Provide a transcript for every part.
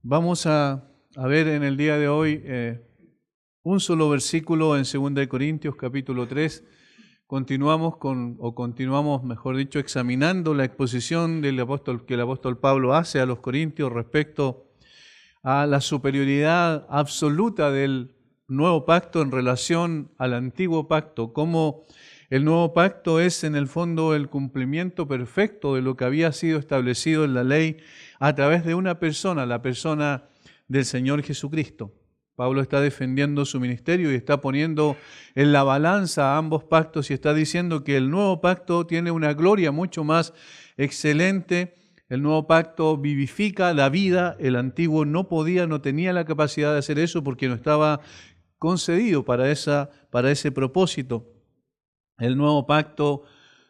Vamos a ver en el día de hoy un solo versículo en 2 Corintios capítulo 3. Continuamos, mejor dicho, examinando la exposición que el apóstol Pablo hace a los corintios respecto a la superioridad absoluta del nuevo pacto en relación al antiguo pacto, cómo el nuevo pacto es en el fondo el cumplimiento perfecto de lo que había sido establecido en la ley a través de una persona, la persona del Señor Jesucristo. Pablo está defendiendo su ministerio y está poniendo en la balanza a ambos pactos y está diciendo que el nuevo pacto tiene una gloria mucho más excelente. El nuevo pacto vivifica la vida, el antiguo no tenía la capacidad de hacer eso porque no estaba concedido para ese propósito. El nuevo pacto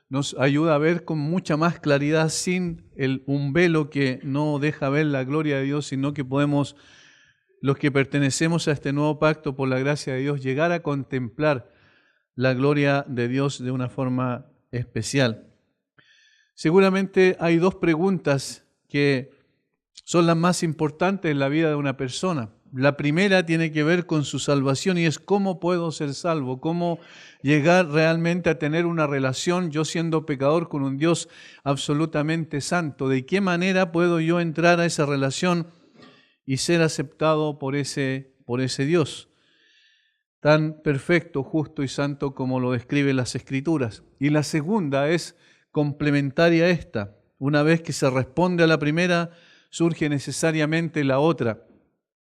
nos ayuda a ver con mucha más claridad sin un velo que no deja ver la gloria de Dios, sino que podemos, los que pertenecemos a este nuevo pacto por la gracia de Dios, llegar a contemplar la gloria de Dios de una forma especial. Seguramente hay dos preguntas que son las más importantes en la vida de una persona. La primera tiene que ver con su salvación y es cómo puedo ser salvo, cómo llegar realmente a tener una relación, yo siendo pecador, con un Dios absolutamente santo. ¿De qué manera puedo yo entrar a esa relación y ser aceptado por ese Dios tan perfecto, justo y santo como lo describen las Escrituras? Y la segunda es complementaria a esta. Una vez que se responde a la primera, surge necesariamente la otra.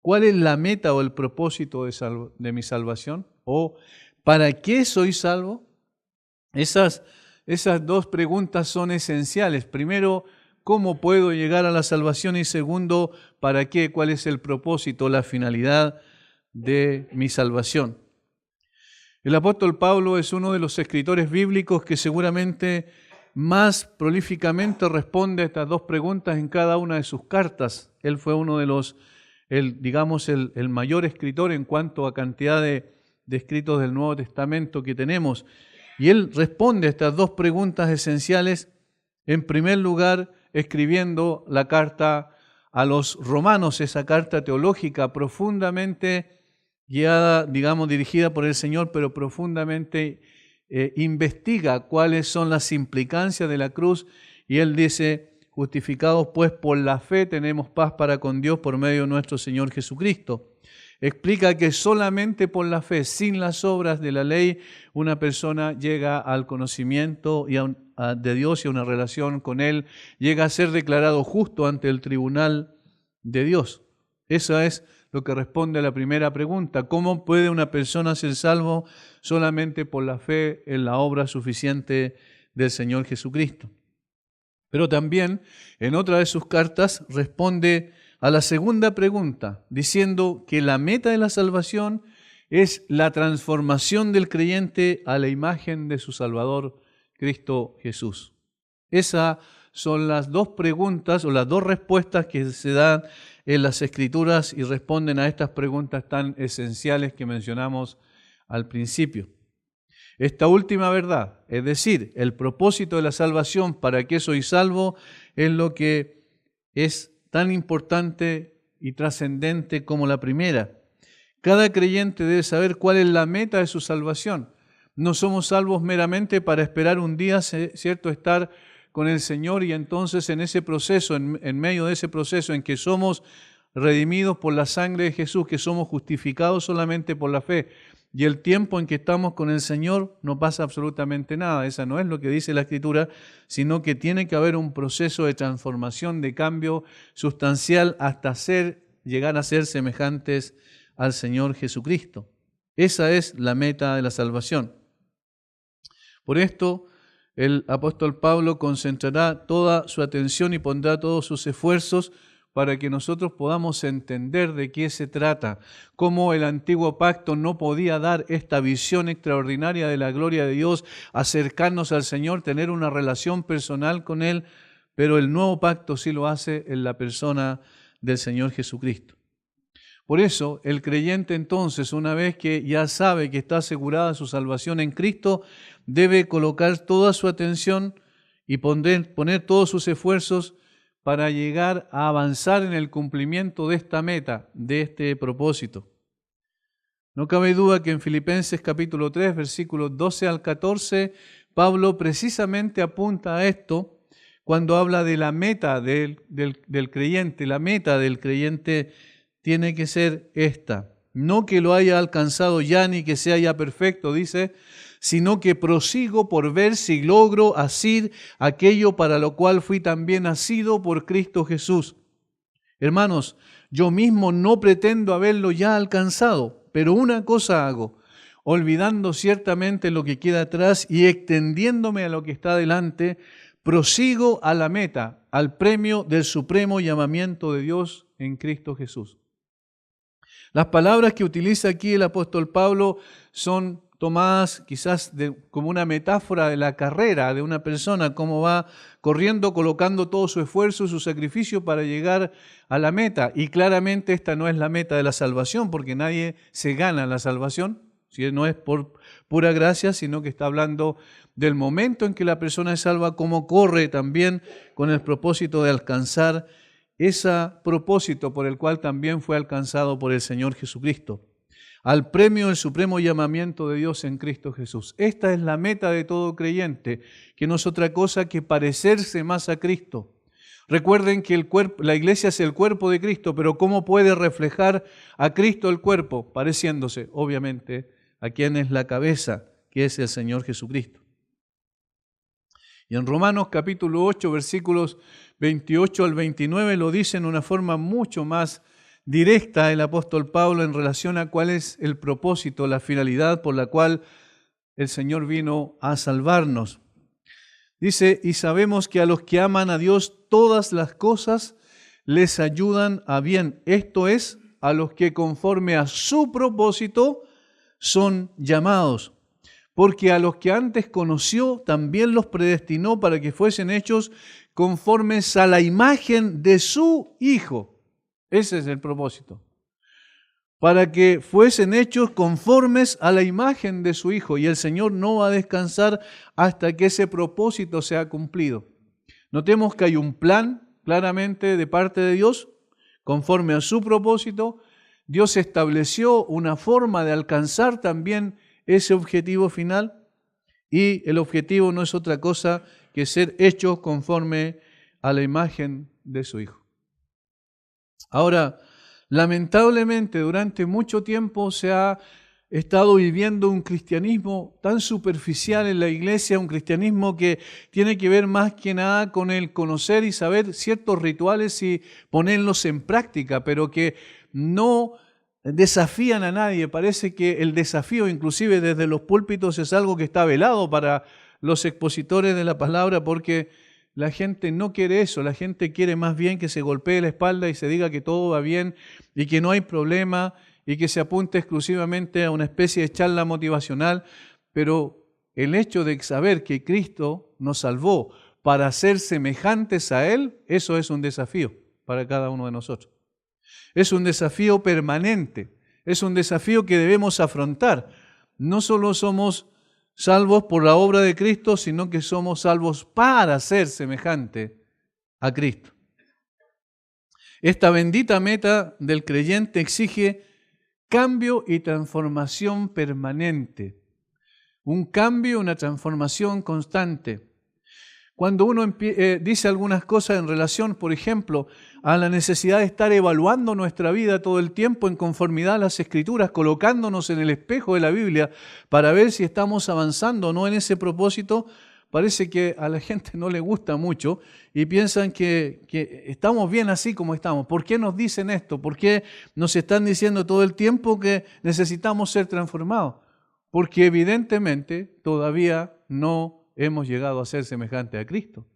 ¿Cuál es la meta o el propósito de mi salvación? ¿O para qué soy salvo? Esas dos preguntas son esenciales. Primero, ¿cómo puedo llegar a la salvación? Y segundo, ¿para qué? ¿Cuál es el propósito, la finalidad de mi salvación? El apóstol Pablo es uno de los escritores bíblicos que seguramente más prolíficamente responde a estas dos preguntas en cada una de sus cartas. Él fue uno de los el mayor escritor en cuanto a cantidad de escritos del Nuevo Testamento que tenemos. Y él responde a estas dos preguntas esenciales, en primer lugar, escribiendo la carta a los romanos, esa carta teológica profundamente guiada, dirigida por el Señor, pero profundamente investiga cuáles son las implicancias de la cruz. Y él dice: justificados pues por la fe tenemos paz para con Dios por medio de nuestro Señor Jesucristo. Explica que solamente por la fe, sin las obras de la ley, una persona llega al conocimiento de Dios y a una relación con Él, llega a ser declarado justo ante el tribunal de Dios. Eso es lo que responde a la primera pregunta. ¿Cómo puede una persona ser salvo? Solamente por la fe en la obra suficiente del Señor Jesucristo. Pero también en otra de sus cartas responde a la segunda pregunta, diciendo que la meta de la salvación es la transformación del creyente a la imagen de su Salvador, Cristo Jesús. Esas son las dos preguntas o las dos respuestas que se dan en las Escrituras y responden a estas preguntas tan esenciales que mencionamos al principio. Esta última verdad, es decir, el propósito de la salvación, para qué soy salvo, es lo que es tan importante y trascendente como la primera. Cada creyente debe saber cuál es la meta de su salvación. No somos salvos meramente para esperar un día, ¿cierto?, estar con el Señor y entonces en ese proceso, en medio de ese proceso en que somos redimidos por la sangre de Jesús, que somos justificados solamente por la fe, y el tiempo en que estamos con el Señor no pasa absolutamente nada. Esa no es lo que dice la Escritura, sino que tiene que haber un proceso de transformación, de cambio sustancial hasta llegar a ser semejantes al Señor Jesucristo. Esa es la meta de la salvación. Por esto, el apóstol Pablo concentrará toda su atención y pondrá todos sus esfuerzos para que nosotros podamos entender de qué se trata, cómo el antiguo pacto no podía dar esta visión extraordinaria de la gloria de Dios, acercarnos al Señor, tener una relación personal con Él, pero el nuevo pacto sí lo hace en la persona del Señor Jesucristo. Por eso, el creyente entonces, una vez que ya sabe que está asegurada su salvación en Cristo, debe colocar toda su atención y poner todos sus esfuerzos para llegar a avanzar en el cumplimiento de esta meta, de este propósito. No cabe duda que en Filipenses capítulo 3, versículos 12 al 14, Pablo precisamente apunta a esto cuando habla de la meta del creyente. La meta del creyente tiene que ser esta. No que lo haya alcanzado ya ni que sea ya perfecto, dice, sino que prosigo por ver si logro asir aquello para lo cual fui también nacido por Cristo Jesús. Hermanos, yo mismo no pretendo haberlo ya alcanzado, pero una cosa hago, olvidando ciertamente lo que queda atrás y extendiéndome a lo que está delante, prosigo a la meta, al premio del supremo llamamiento de Dios en Cristo Jesús. Las palabras que utiliza aquí el apóstol Pablo son tomadas quizás como una metáfora de la carrera de una persona, cómo va corriendo, colocando todo su esfuerzo, su sacrificio para llegar a la meta. Y claramente esta no es la meta de la salvación, porque nadie se gana la salvación, si no es por pura gracia, sino que está hablando del momento en que la persona es salva, cómo corre también con el propósito de alcanzar ese propósito por el cual también fue alcanzado por el Señor Jesucristo, al premio del supremo llamamiento de Dios en Cristo Jesús. Esta es la meta de todo creyente, que no es otra cosa que parecerse más a Cristo. Recuerden que la iglesia es el cuerpo de Cristo, pero ¿cómo puede reflejar a Cristo el cuerpo? Pareciéndose, obviamente, a quien es la cabeza, que es el Señor Jesucristo. Y en Romanos capítulo 8, versículos 28 al 29 lo dice en una forma mucho más directa el apóstol Pablo en relación a cuál es el propósito, la finalidad por la cual el Señor vino a salvarnos. Dice, y sabemos que a los que aman a Dios todas las cosas les ayudan a bien. Esto es, a los que conforme a su propósito son llamados. Porque a los que antes conoció también los predestinó para que fuesen hechos conformes a la imagen de su Hijo. Ese es el propósito. Para que fuesen hechos conformes a la imagen de su Hijo. Y el Señor no va a descansar hasta que ese propósito sea cumplido. Notemos que hay un plan claramente de parte de Dios, conforme a su propósito. Dios estableció una forma de alcanzar también ese objetivo final, y el objetivo no es otra cosa que ser hechos conforme a la imagen de su Hijo. Ahora, lamentablemente durante mucho tiempo se ha estado viviendo un cristianismo tan superficial en la iglesia, un cristianismo que tiene que ver más que nada con el conocer y saber ciertos rituales y ponerlos en práctica, pero que no desafían a nadie. Parece que el desafío, inclusive desde los púlpitos, es algo que está velado para los expositores de la palabra, porque la gente no quiere eso. La gente quiere más bien que se golpee la espalda y se diga que todo va bien y que no hay problema y que se apunte exclusivamente a una especie de charla motivacional. Pero el hecho de saber que Cristo nos salvó para ser semejantes a Él, eso es un desafío para cada uno de nosotros. Es un desafío permanente, es un desafío que debemos afrontar. No solo somos salvos por la obra de Cristo, sino que somos salvos para ser semejante a Cristo. Esta bendita meta del creyente exige cambio y transformación permanente. Un cambio, una transformación constante. Cuando uno dice algunas cosas en relación, por ejemplo, a la necesidad de estar evaluando nuestra vida todo el tiempo en conformidad a las Escrituras, colocándonos en el espejo de la Biblia para ver si estamos avanzando o no en ese propósito, parece que a la gente no le gusta mucho y piensan que estamos bien así como estamos. ¿Por qué nos dicen esto? ¿Por qué nos están diciendo todo el tiempo que necesitamos ser transformados? Porque evidentemente todavía no hemos llegado a ser semejante a Cristo.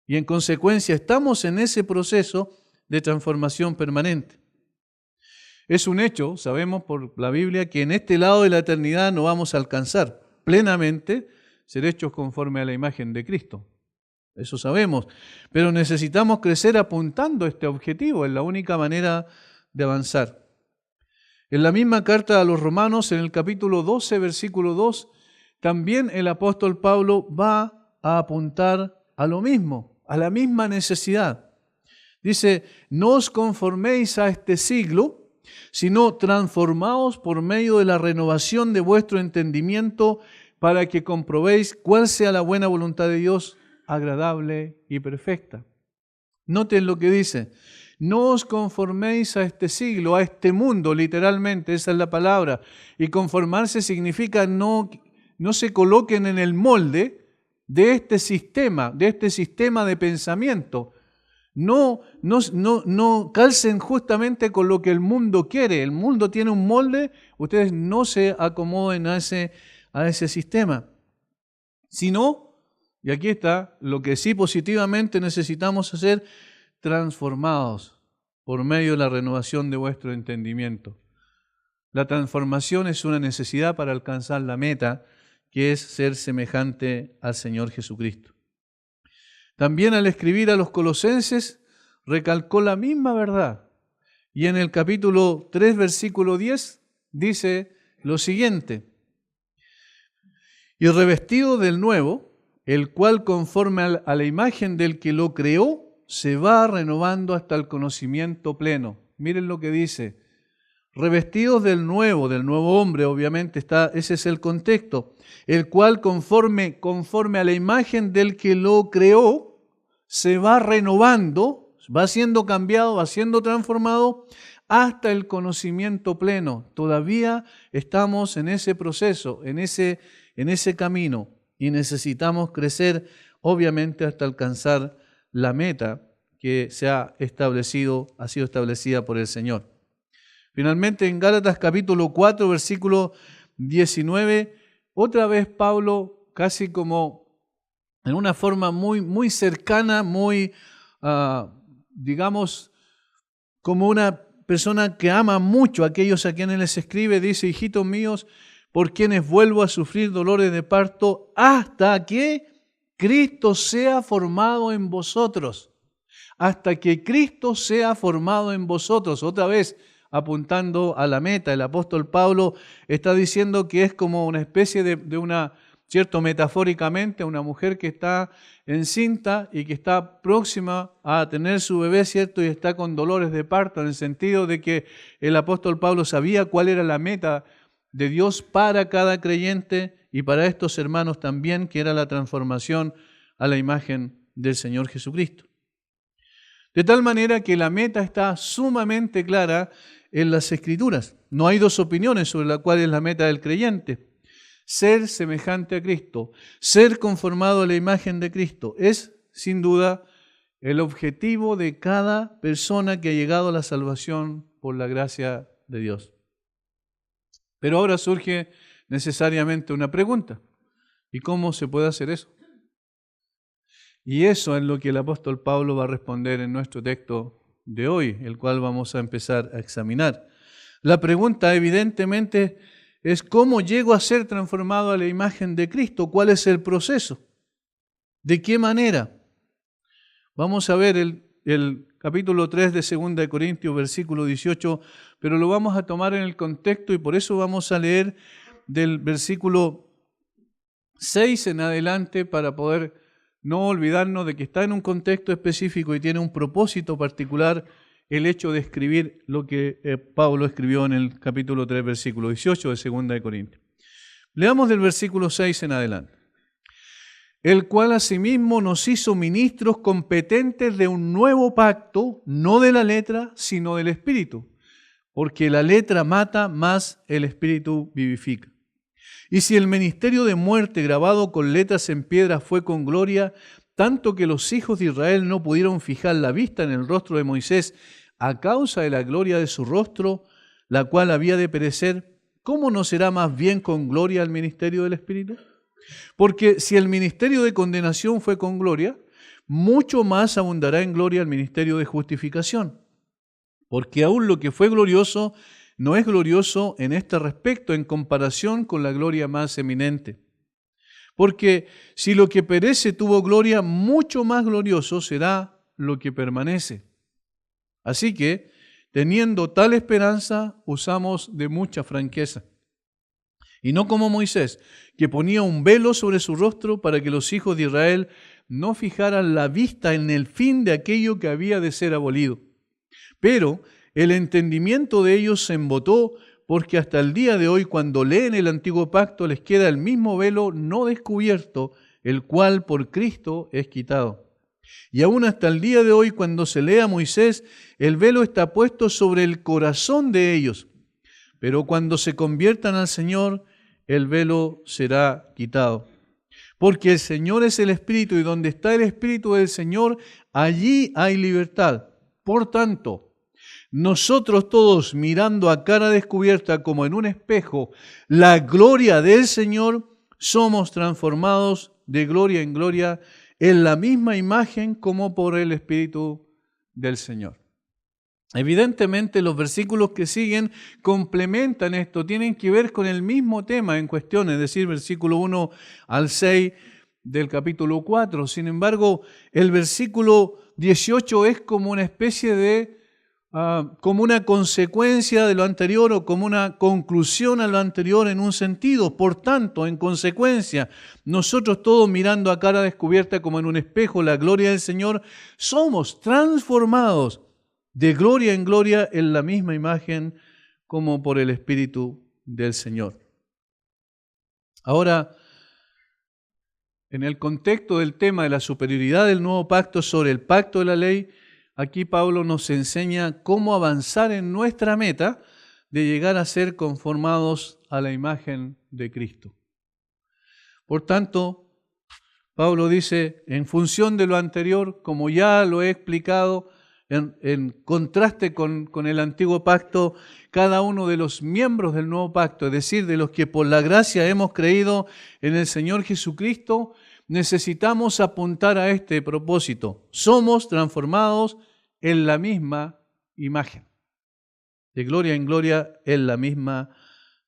Y en consecuencia estamos en ese proceso de transformación permanente. Es un hecho, sabemos por la Biblia, que en este lado de la eternidad no vamos a alcanzar plenamente ser hechos conforme a la imagen de Cristo. Eso sabemos. Pero necesitamos crecer apuntando a este objetivo. Es la única manera de avanzar. En la misma carta a los Romanos, en el capítulo 12, versículo 2, también el apóstol Pablo va a apuntar a lo mismo, a la misma necesidad. Dice, no os conforméis a este siglo, sino transformaos por medio de la renovación de vuestro entendimiento para que comprobéis cuál sea la buena voluntad de Dios, agradable y perfecta. Noten lo que dice, no os conforméis a este siglo, a este mundo, literalmente, esa es la palabra. Y conformarse significa no se coloquen en el molde de este sistema de pensamiento. No calcen justamente con lo que el mundo quiere. El mundo tiene un molde, ustedes no se acomoden a ese sistema. Sino, y aquí está, lo que sí positivamente necesitamos hacer, transformados por medio de la renovación de vuestro entendimiento. La transformación es una necesidad para alcanzar la meta, que es ser semejante al Señor Jesucristo. También al escribir a los colosenses, recalcó la misma verdad. Y en el capítulo 3, versículo 10, dice lo siguiente: y revestido del nuevo, el cual conforme a la imagen del que lo creó, se va renovando hasta el conocimiento pleno. Miren lo que dice. Revestidos del nuevo hombre, obviamente ese es el contexto, el cual conforme a la imagen del que lo creó, se va renovando, va siendo cambiado, va siendo transformado hasta el conocimiento pleno. Todavía estamos en ese proceso, en ese camino, y necesitamos crecer, obviamente, hasta alcanzar la meta que ha sido establecida por el Señor. Finalmente, en Gálatas capítulo 4, versículo 19, otra vez Pablo, casi como en una forma muy cercana, digamos, como una persona que ama mucho a aquellos a quienes les escribe, dice, hijitos míos, por quienes vuelvo a sufrir dolores de parto, hasta que Cristo sea formado en vosotros. Hasta que Cristo sea formado en vosotros. Otra vez, apuntando a la meta, el apóstol Pablo está diciendo que es como una especie de una, cierto, metafóricamente, una mujer que está encinta y que está próxima a tener su bebé, cierto, y está con dolores de parto, en el sentido de que el apóstol Pablo sabía cuál era la meta de Dios para cada creyente y para estos hermanos también, que era la transformación a la imagen del Señor Jesucristo. De tal manera que la meta está sumamente clara en las Escrituras. No hay dos opiniones sobre la cual es la meta del creyente. Ser semejante a Cristo, ser conformado a la imagen de Cristo, es sin duda el objetivo de cada persona que ha llegado a la salvación por la gracia de Dios. Pero ahora surge necesariamente una pregunta: ¿y cómo se puede hacer eso? Y eso es lo que el apóstol Pablo va a responder en nuestro texto de hoy, el cual vamos a empezar a examinar. La pregunta evidentemente es: ¿cómo llego a ser transformado a la imagen de Cristo? ¿Cuál es el proceso? ¿De qué manera? Vamos a ver el capítulo 3 de 2 de Corintios, versículo 18, pero lo vamos a tomar en el contexto y por eso vamos a leer del versículo 6 en adelante para poder no olvidarnos de que está en un contexto específico y tiene un propósito particular el hecho de escribir lo que Pablo escribió en el capítulo 3, versículo 18 de 2 de Corintios. Leamos del versículo 6 en adelante. El cual asimismo nos hizo ministros competentes de un nuevo pacto, no de la letra, sino del Espíritu, porque la letra mata, mas el Espíritu vivifica. Y si el ministerio de muerte grabado con letras en piedra fue con gloria, tanto que los hijos de Israel no pudieron fijar la vista en el rostro de Moisés a causa de la gloria de su rostro, la cual había de perecer, ¿cómo no será más bien con gloria el ministerio del Espíritu? Porque si el ministerio de condenación fue con gloria, mucho más abundará en gloria el ministerio de justificación. Porque aún lo que fue glorioso no es glorioso en este respecto en comparación con la gloria más eminente. Porque si lo que perece tuvo gloria, mucho más glorioso será lo que permanece. Así que, teniendo tal esperanza, usamos de mucha franqueza. Y no como Moisés, que ponía un velo sobre su rostro para que los hijos de Israel no fijaran la vista en el fin de aquello que había de ser abolido. Pero el entendimiento de ellos se embotó, porque hasta el día de hoy, cuando leen el antiguo pacto, les queda el mismo velo no descubierto, el cual por Cristo es quitado. Y aún hasta el día de hoy, cuando se lee a Moisés, el velo está puesto sobre el corazón de ellos. Pero cuando se conviertan al Señor, el velo será quitado. Porque el Señor es el Espíritu, y donde está el Espíritu del Señor, allí hay libertad. Por tanto, nosotros todos, mirando a cara descubierta como en un espejo la gloria del Señor, somos transformados de gloria en gloria en la misma imagen como por el Espíritu del Señor. Evidentemente los versículos que siguen complementan esto, tienen que ver con el mismo tema en cuestión, es decir, versículo 1 al 6 del capítulo 4. Sin embargo, el versículo 18 es como una especie de, como una consecuencia de lo anterior o como una conclusión a lo anterior en un sentido. Por tanto, en consecuencia, nosotros todos mirando a cara descubierta como en un espejo la gloria del Señor, somos transformados de gloria en gloria en la misma imagen como por el Espíritu del Señor. Ahora, en el contexto del tema de la superioridad del nuevo pacto sobre el pacto de la ley, aquí Pablo nos enseña cómo avanzar en nuestra meta de llegar a ser conformados a la imagen de Cristo. Por tanto, Pablo dice, en función de lo anterior, como ya lo he explicado, en contraste con el antiguo pacto, cada uno de los miembros del nuevo pacto, es decir, de los que por la gracia hemos creído en el Señor Jesucristo, necesitamos apuntar a este propósito. Somos transformados en la misma imagen, de gloria en gloria en la misma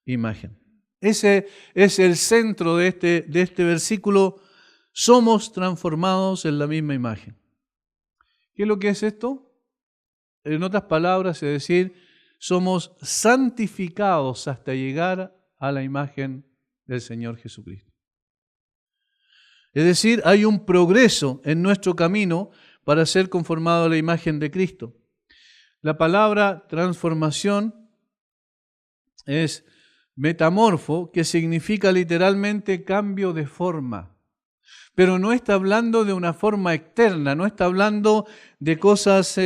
imagen. Ese es el centro de este versículo. Somos transformados en la misma imagen. ¿Qué es lo que es esto? En otras palabras, es decir, somos santificados hasta llegar a la imagen del Señor Jesucristo. Es decir, hay un progreso en nuestro camino para ser conformado a la imagen de Cristo. La palabra transformación es metamorfo, que significa literalmente cambio de forma. Pero no está hablando de una forma externa, no está hablando de cosas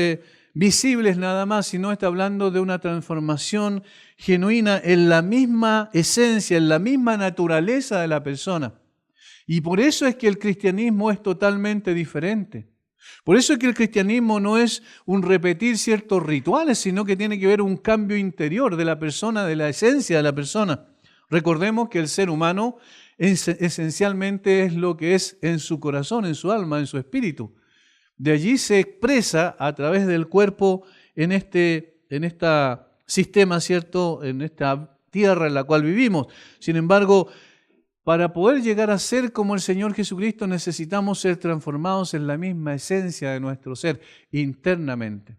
visibles nada más, sino está hablando de una transformación genuina en la misma esencia, en la misma naturaleza de la persona. Y por eso es que el cristianismo es totalmente diferente. Por eso es que el cristianismo no es un repetir ciertos rituales, sino que tiene que ver un cambio interior de la persona, de la esencia de la persona. Recordemos que el ser humano esencialmente es lo que es en su corazón, en su alma, en su espíritu. De allí se expresa a través del cuerpo en este sistema, ¿cierto? En esta tierra en la cual vivimos. Sin embargo, para poder llegar a ser como el Señor Jesucristo necesitamos ser transformados en la misma esencia de nuestro ser, internamente.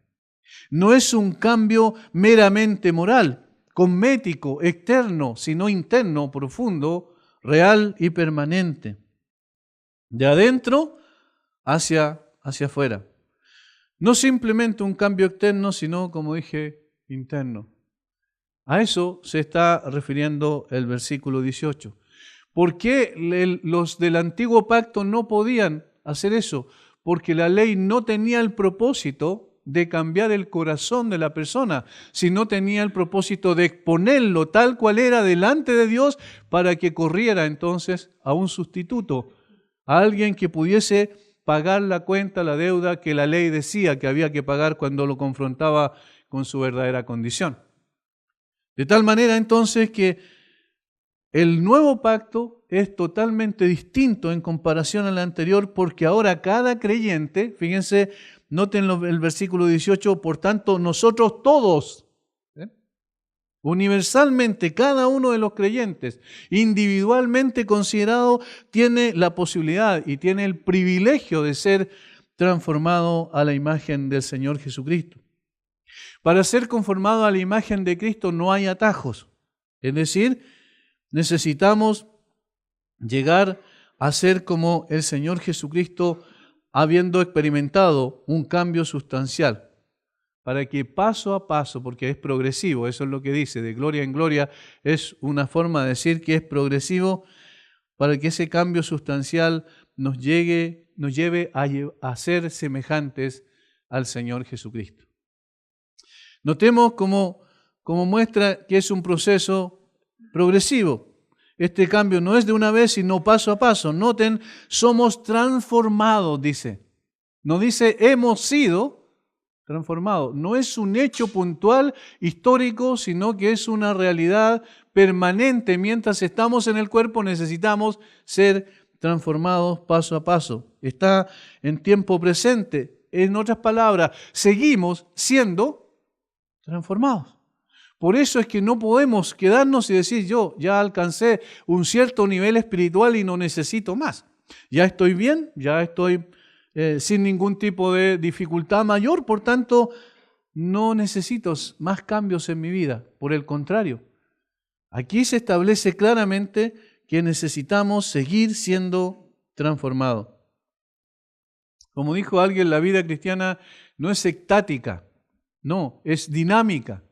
No es un cambio meramente moral, cosmético, externo, sino interno, profundo, real y permanente. De adentro hacia afuera. No simplemente un cambio externo, sino, como dije, interno. A eso se está refiriendo el versículo 18. ¿Por qué los del antiguo pacto no podían hacer eso? Porque la ley no tenía el propósito de cambiar el corazón de la persona, sino tenía el propósito de exponerlo tal cual era delante de Dios para que corriera entonces a un sustituto, a alguien que pudiese pagar la cuenta, la deuda que la ley decía que había que pagar cuando lo confrontaba con su verdadera condición. De tal manera entonces que el nuevo pacto es totalmente distinto en comparación al anterior porque ahora cada creyente, fíjense, noten el versículo 18, por tanto nosotros todos, universalmente cada uno de los creyentes, individualmente considerado, tiene la posibilidad y tiene el privilegio de ser transformado a la imagen del Señor Jesucristo. Para ser conformado a la imagen de Cristo no hay atajos, es decir, Necesitamos llegar a ser como el Señor Jesucristo, habiendo experimentado un cambio sustancial, para que paso a paso, porque es progresivo, eso es lo que dice, de gloria en gloria, es una forma de decir que es progresivo, para que ese cambio sustancial nos lleve a ser semejantes al Señor Jesucristo. Notemos como muestra que es un proceso progresivo. Este cambio no es de una vez, sino paso a paso. Noten, somos transformados, dice. No dice hemos sido transformados. No es un hecho puntual, histórico, sino que es una realidad permanente. Mientras estamos en el cuerpo, necesitamos ser transformados paso a paso. Está en tiempo presente. En otras palabras, seguimos siendo transformados. Por eso es que no podemos quedarnos y decir, yo ya alcancé un cierto nivel espiritual y no necesito más. Ya estoy bien, ya estoy sin ningún tipo de dificultad mayor, por tanto, no necesito más cambios en mi vida. Por el contrario, aquí se establece claramente que necesitamos seguir siendo transformados. Como dijo alguien, la vida cristiana no es estática, no, es dinámica.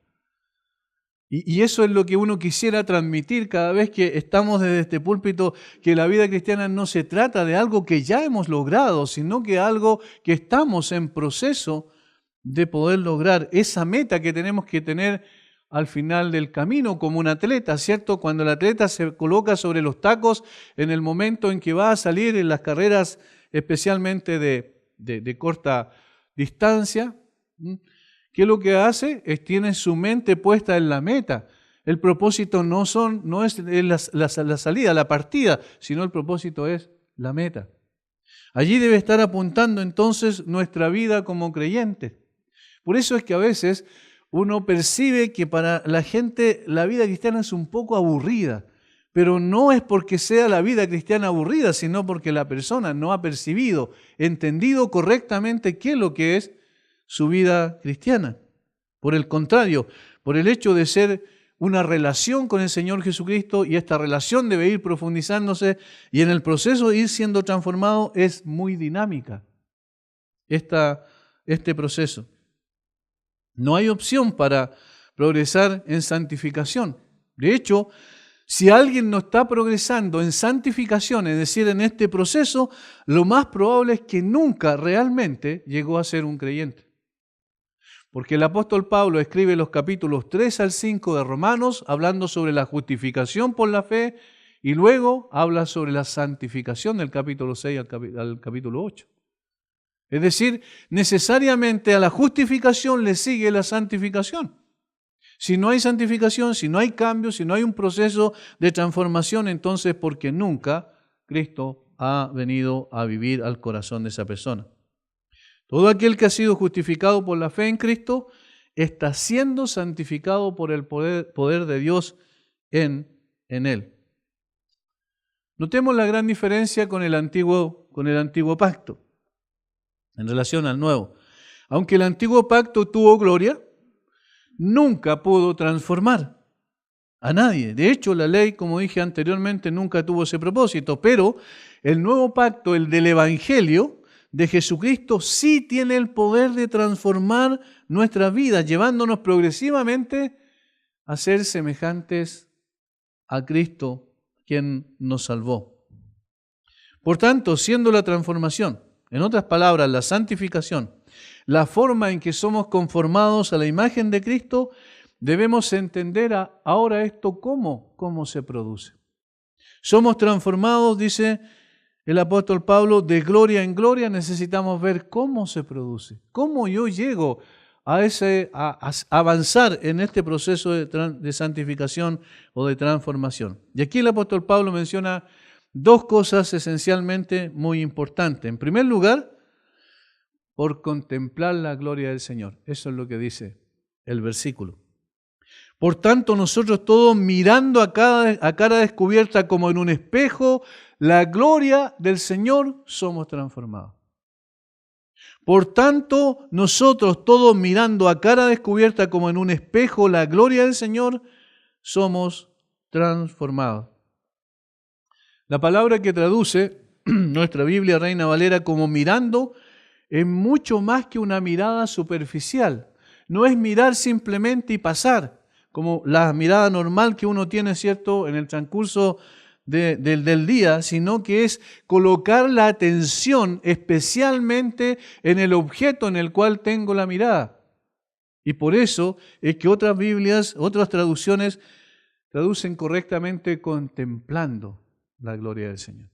Y eso es lo que uno quisiera transmitir cada vez que estamos desde este púlpito, que la vida cristiana no se trata de algo que ya hemos logrado, sino que algo que estamos en proceso de poder lograr. Esa meta que tenemos que tener al final del camino como un atleta, ¿cierto? Cuando el atleta se coloca sobre los tacos en el momento en que va a salir en las carreras, especialmente de corta distancia, ¿qué es lo que hace? Tiene su mente puesta en la meta. El propósito no es la salida, la partida, sino el propósito es la meta. Allí debe estar apuntando entonces nuestra vida como creyentes. Por eso es que a veces uno percibe que para la gente la vida cristiana es un poco aburrida, pero no es porque sea la vida cristiana aburrida, sino porque la persona no ha percibido, entendido correctamente qué es lo que es su vida cristiana. Por el contrario, por el hecho de ser una relación con el Señor Jesucristo, y esta relación debe ir profundizándose y en el proceso de ir siendo transformado es muy dinámica este proceso. No hay opción para progresar en santificación. De hecho, si alguien no está progresando en santificación, es decir, en este proceso, lo más probable es que nunca realmente llegó a ser un creyente. Porque el apóstol Pablo escribe los capítulos 3 al 5 de Romanos, hablando sobre la justificación por la fe, y luego habla sobre la santificación del capítulo 6 al capítulo 8. Es decir, necesariamente a la justificación le sigue la santificación. Si no hay santificación, si no hay cambio, si no hay un proceso de transformación, entonces porque nunca Cristo ha venido a vivir al corazón de esa persona. Todo aquel que ha sido justificado por la fe en Cristo está siendo santificado por el poder de Dios en él. Notemos la gran diferencia con el antiguo pacto en relación al nuevo. Aunque el antiguo pacto tuvo gloria, nunca pudo transformar a nadie. De hecho, la ley, como dije anteriormente, nunca tuvo ese propósito, pero el nuevo pacto, el del Evangelio de Jesucristo, sí tiene el poder de transformar nuestras vidas, llevándonos progresivamente a ser semejantes a Cristo, quien nos salvó. Por tanto, siendo la transformación, en otras palabras, la santificación, la forma en que somos conformados a la imagen de Cristo, debemos entender ahora esto cómo se produce. Somos transformados, dice el apóstol Pablo, de gloria en gloria. Necesitamos ver cómo se produce, cómo yo llego a avanzar en este proceso de santificación o de transformación. Y aquí el apóstol Pablo menciona dos cosas esencialmente muy importantes. En primer lugar, por contemplar la gloria del Señor. Eso es lo que dice el versículo. Por tanto, nosotros todos mirando a cara descubierta como en un espejo, la gloria del Señor, somos transformados. Por tanto, nosotros todos mirando a cara descubierta como en un espejo la gloria del Señor, somos transformados. La palabra que traduce nuestra Biblia Reina Valera como mirando es mucho más que una mirada superficial. No es mirar simplemente y pasar, como la mirada normal que uno tiene, ¿cierto?, en el transcurso del día, sino que es colocar la atención especialmente en el objeto en el cual tengo la mirada. Y por eso es que otras Biblias, otras traducciones, traducen correctamente contemplando la gloria del Señor.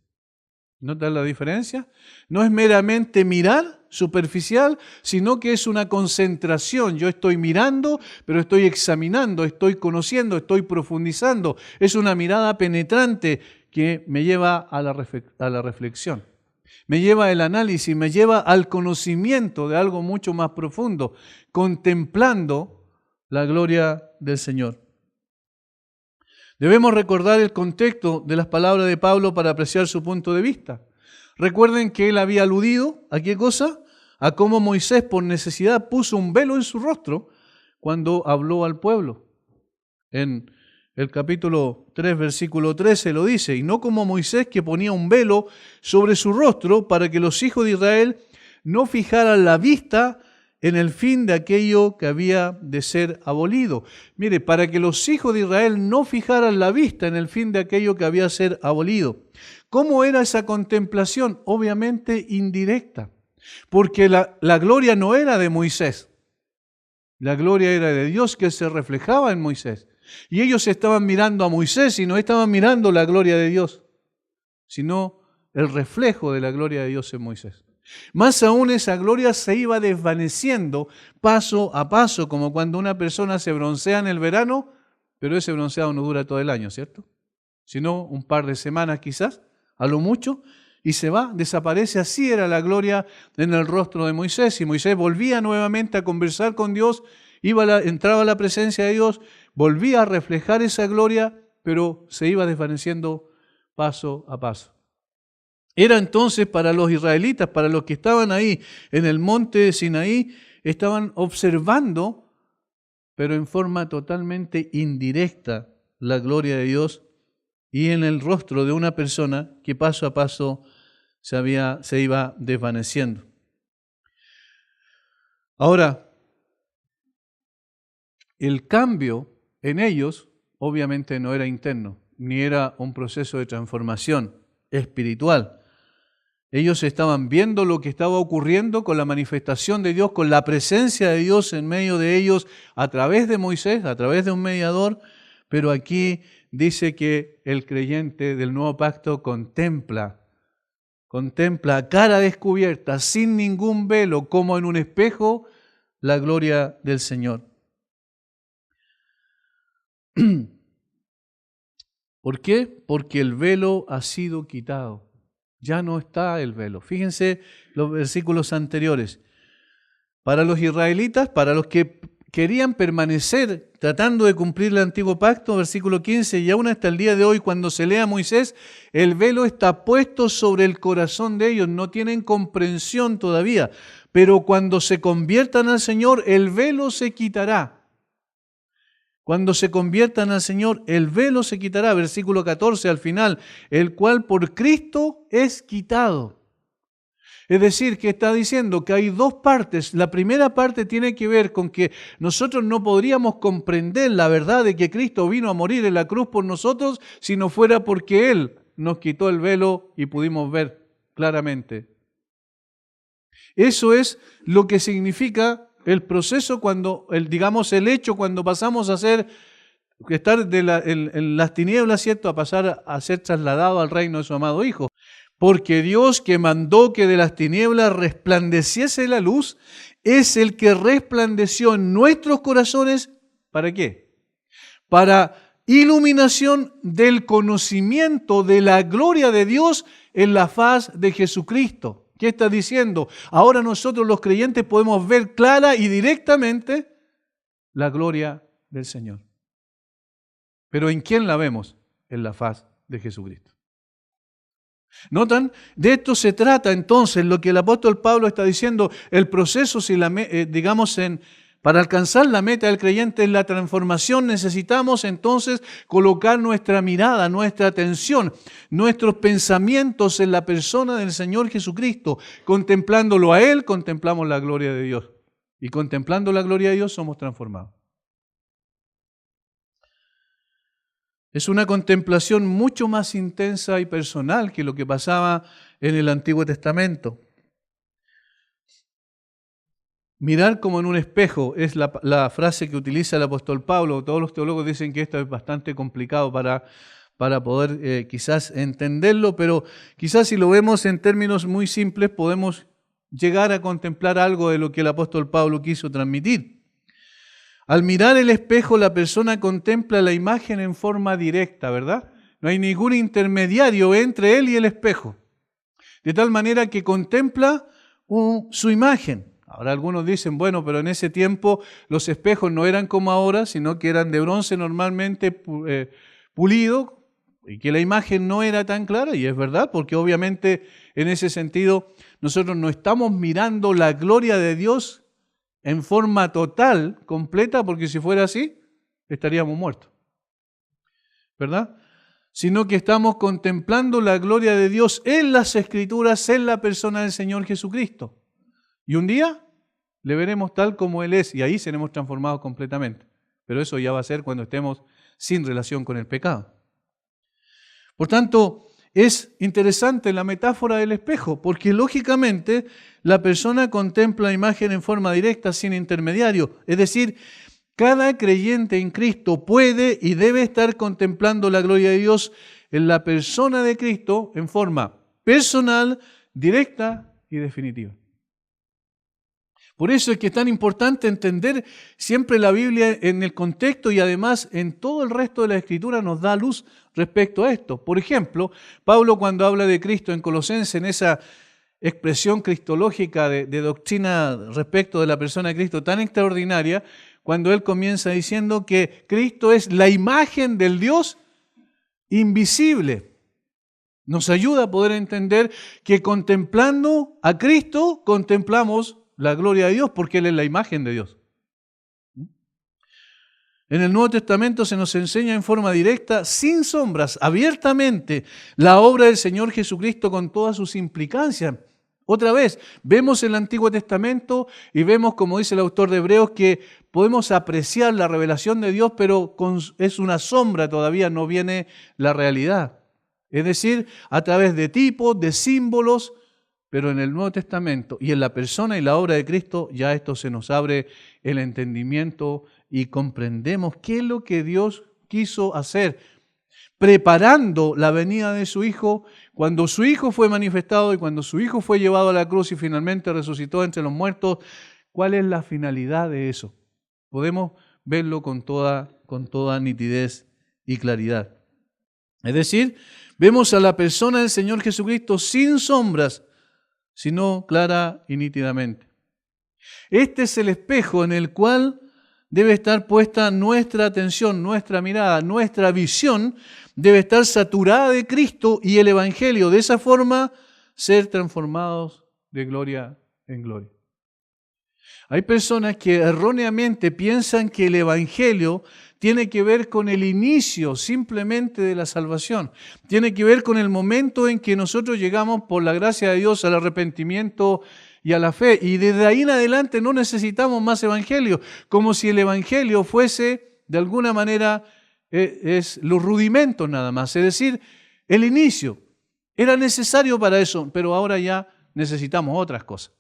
¿Notan la diferencia? No es meramente mirar superficial, sino que es una concentración. Yo estoy mirando, pero estoy examinando, estoy conociendo, estoy profundizando. Es una mirada penetrante que me lleva a la reflexión. Me lleva al análisis, me lleva al conocimiento de algo mucho más profundo, contemplando la gloria del Señor. Debemos recordar el contexto de las palabras de Pablo para apreciar su punto de vista. Recuerden que él había aludido ¿a qué cosa? A cómo Moisés por necesidad puso un velo en su rostro cuando habló al pueblo. En el capítulo 3, versículo 13 lo dice, y no como Moisés que ponía un velo sobre su rostro para que los hijos de Israel no fijaran la vista en el fin de aquello que había de ser abolido. Mire, para que los hijos de Israel no fijaran la vista en el fin de aquello que había de ser abolido. ¿Cómo era esa contemplación? Obviamente indirecta, porque la gloria no era de Moisés. La gloria era de Dios que se reflejaba en Moisés. Y ellos estaban mirando a Moisés y no estaban mirando la gloria de Dios, sino el reflejo de la gloria de Dios en Moisés. Más aún, esa gloria se iba desvaneciendo paso a paso, como cuando una persona se broncea en el verano, pero ese bronceado no dura todo el año, ¿cierto? Sino un par de semanas quizás, a lo mucho, y se va, desaparece. Así era la gloria en el rostro de Moisés, y Moisés volvía nuevamente a conversar con Dios, entraba a la presencia de Dios, volvía a reflejar esa gloria, pero se iba desvaneciendo paso a paso. Era entonces para los israelitas, para los que estaban ahí en el monte de Sinaí, estaban observando, pero en forma totalmente indirecta, la gloria de Dios y en el rostro de una persona que paso a paso se iba desvaneciendo. Ahora, el cambio en ellos obviamente no era interno, ni era un proceso de transformación espiritual. Ellos estaban viendo lo que estaba ocurriendo con la manifestación de Dios, con la presencia de Dios en medio de ellos a través de Moisés, a través de un mediador, pero aquí dice que el creyente del nuevo pacto contempla a cara descubierta, sin ningún velo, como en un espejo, la gloria del Señor. ¿Por qué? Porque el velo ha sido quitado. Ya no está el velo. Fíjense los versículos anteriores. Para los israelitas, para los que querían permanecer tratando de cumplir el antiguo pacto, versículo 15, y aún hasta el día de hoy, cuando se lea Moisés, el velo está puesto sobre el corazón de ellos, no tienen comprensión todavía, pero cuando se conviertan al Señor, el velo se quitará. Cuando se conviertan al Señor, el velo se quitará, versículo 14 al final, el cual por Cristo es quitado. Es decir, que está diciendo que hay dos partes. La primera parte tiene que ver con que nosotros no podríamos comprender la verdad de que Cristo vino a morir en la cruz por nosotros si no fuera porque Él nos quitó el velo y pudimos ver claramente. Eso es lo que significa el proceso cuando, el hecho cuando pasamos a estar en las tinieblas, ¿cierto?, a pasar a ser trasladado al reino de su amado Hijo. Porque Dios, que mandó que de las tinieblas resplandeciese la luz, es el que resplandeció en nuestros corazones, ¿para qué? Para iluminación del conocimiento de la gloria de Dios en la faz de Jesucristo. ¿Qué está diciendo? Ahora nosotros los creyentes podemos ver clara y directamente la gloria del Señor. ¿Pero en quién la vemos? En la faz de Jesucristo. ¿Notan? De esto se trata entonces lo que el apóstol Pablo está diciendo, el proceso, Para alcanzar la meta del creyente en la transformación necesitamos entonces colocar nuestra mirada, nuestra atención, nuestros pensamientos en la persona del Señor Jesucristo. Contemplándolo a Él, contemplamos la gloria de Dios. Y contemplando la gloria de Dios somos transformados. Es una contemplación mucho más intensa y personal que lo que pasaba en el Antiguo Testamento. Mirar como en un espejo es la frase que utiliza el apóstol Pablo. Todos los teólogos dicen que esto es bastante complicado para poder quizás entenderlo, pero quizás si lo vemos en términos muy simples podemos llegar a contemplar algo de lo que el apóstol Pablo quiso transmitir. Al mirar el espejo, la persona contempla la imagen en forma directa, ¿verdad? No hay ningún intermediario entre él y el espejo. De tal manera que contempla su imagen. Ahora algunos dicen, bueno, pero en ese tiempo los espejos no eran como ahora, sino que eran de bronce normalmente pulido y que la imagen no era tan clara, y es verdad, porque obviamente en ese sentido nosotros no estamos mirando la gloria de Dios en forma total, completa, porque si fuera así, estaríamos muertos, ¿verdad? Sino que estamos contemplando la gloria de Dios en las Escrituras, en la persona del Señor Jesucristo. Y un día le veremos tal como Él es, y ahí seremos transformados completamente. Pero eso ya va a ser cuando estemos sin relación con el pecado. Por tanto, es interesante la metáfora del espejo, porque lógicamente la persona contempla la imagen en forma directa, sin intermediario. Es decir, cada creyente en Cristo puede y debe estar contemplando la gloria de Dios en la persona de Cristo en forma personal, directa y definitiva. Por eso es que es tan importante entender siempre la Biblia en el contexto y además en todo el resto de la Escritura nos da luz respecto a esto. Por ejemplo, Pablo cuando habla de Cristo en Colosenses, en esa expresión cristológica de doctrina respecto de la persona de Cristo tan extraordinaria, cuando él comienza diciendo que Cristo es la imagen del Dios invisible. Nos ayuda a poder entender que contemplando a Cristo, contemplamos la gloria de Dios, porque Él es la imagen de Dios. En el Nuevo Testamento se nos enseña en forma directa, sin sombras, abiertamente, la obra del Señor Jesucristo con todas sus implicancias. Otra vez, vemos el Antiguo Testamento y vemos, como dice el autor de Hebreos, que podemos apreciar la revelación de Dios, pero es una sombra, todavía no viene la realidad. Es decir, a través de tipos, de símbolos, pero en el Nuevo Testamento y en la persona y la obra de Cristo, ya esto se nos abre el entendimiento y comprendemos qué es lo que Dios quiso hacer, preparando la venida de su Hijo, cuando su Hijo fue manifestado y cuando su Hijo fue llevado a la cruz y finalmente resucitó entre los muertos. ¿Cuál es la finalidad de eso? Podemos verlo con toda nitidez y claridad. Es decir, vemos a la persona del Señor Jesucristo sin sombras, sino clara y nítidamente. Este es el espejo en el cual debe estar puesta nuestra atención, nuestra mirada, nuestra visión debe estar saturada de Cristo y el Evangelio. De esa forma, ser transformados de gloria en gloria. Hay personas que erróneamente piensan que el Evangelio tiene que ver con el inicio simplemente de la salvación. Tiene que ver con el momento en que nosotros llegamos por la gracia de Dios al arrepentimiento y a la fe. Y desde ahí en adelante no necesitamos más Evangelio. Como si el Evangelio fuese, de alguna manera, es los rudimentos nada más. Es decir, el inicio. Era necesario para eso, pero ahora ya necesitamos otras cosas.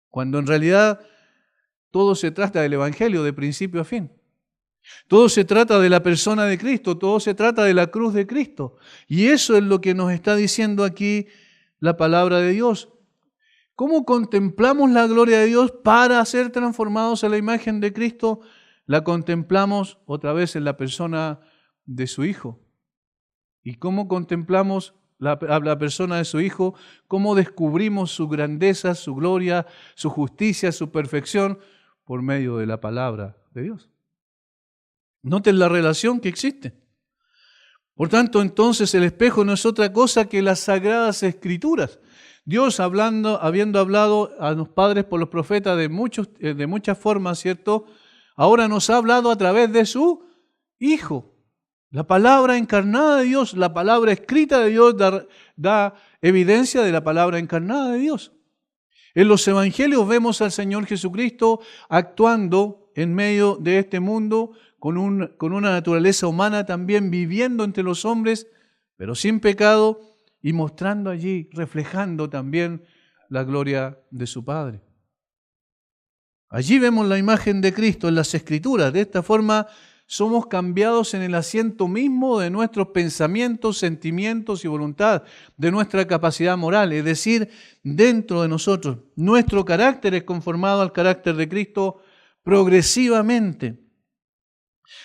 Cuando en realidad todo se trata del Evangelio de principio a fin. Todo se trata de la persona de Cristo, todo se trata de la cruz de Cristo. Y eso es lo que nos está diciendo aquí la palabra de Dios. ¿Cómo contemplamos la gloria de Dios para ser transformados a la imagen de Cristo? La contemplamos otra vez en la persona de su Hijo. ¿Y cómo contemplamos a la persona de su Hijo? ¿Cómo descubrimos su grandeza, su gloria, su justicia, su perfección? Por medio de la palabra de Dios. Noten la relación que existe. Por tanto, entonces el espejo no es otra cosa que las Sagradas Escrituras, Dios habiendo hablado a los padres por los profetas de muchas formas, ¿cierto? Ahora nos ha hablado a través de su Hijo. La palabra encarnada de Dios, la palabra escrita de Dios da evidencia de la palabra encarnada de Dios. En los evangelios vemos al Señor Jesucristo actuando en medio de este mundo con una naturaleza humana también, viviendo entre los hombres, pero sin pecado, y mostrando allí, reflejando también la gloria de su Padre. Allí vemos la imagen de Cristo en las Escrituras. De esta forma somos cambiados en el asiento mismo de nuestros pensamientos, sentimientos y voluntad, de nuestra capacidad moral, es decir, dentro de nosotros. Nuestro carácter es conformado al carácter de Cristo progresivamente.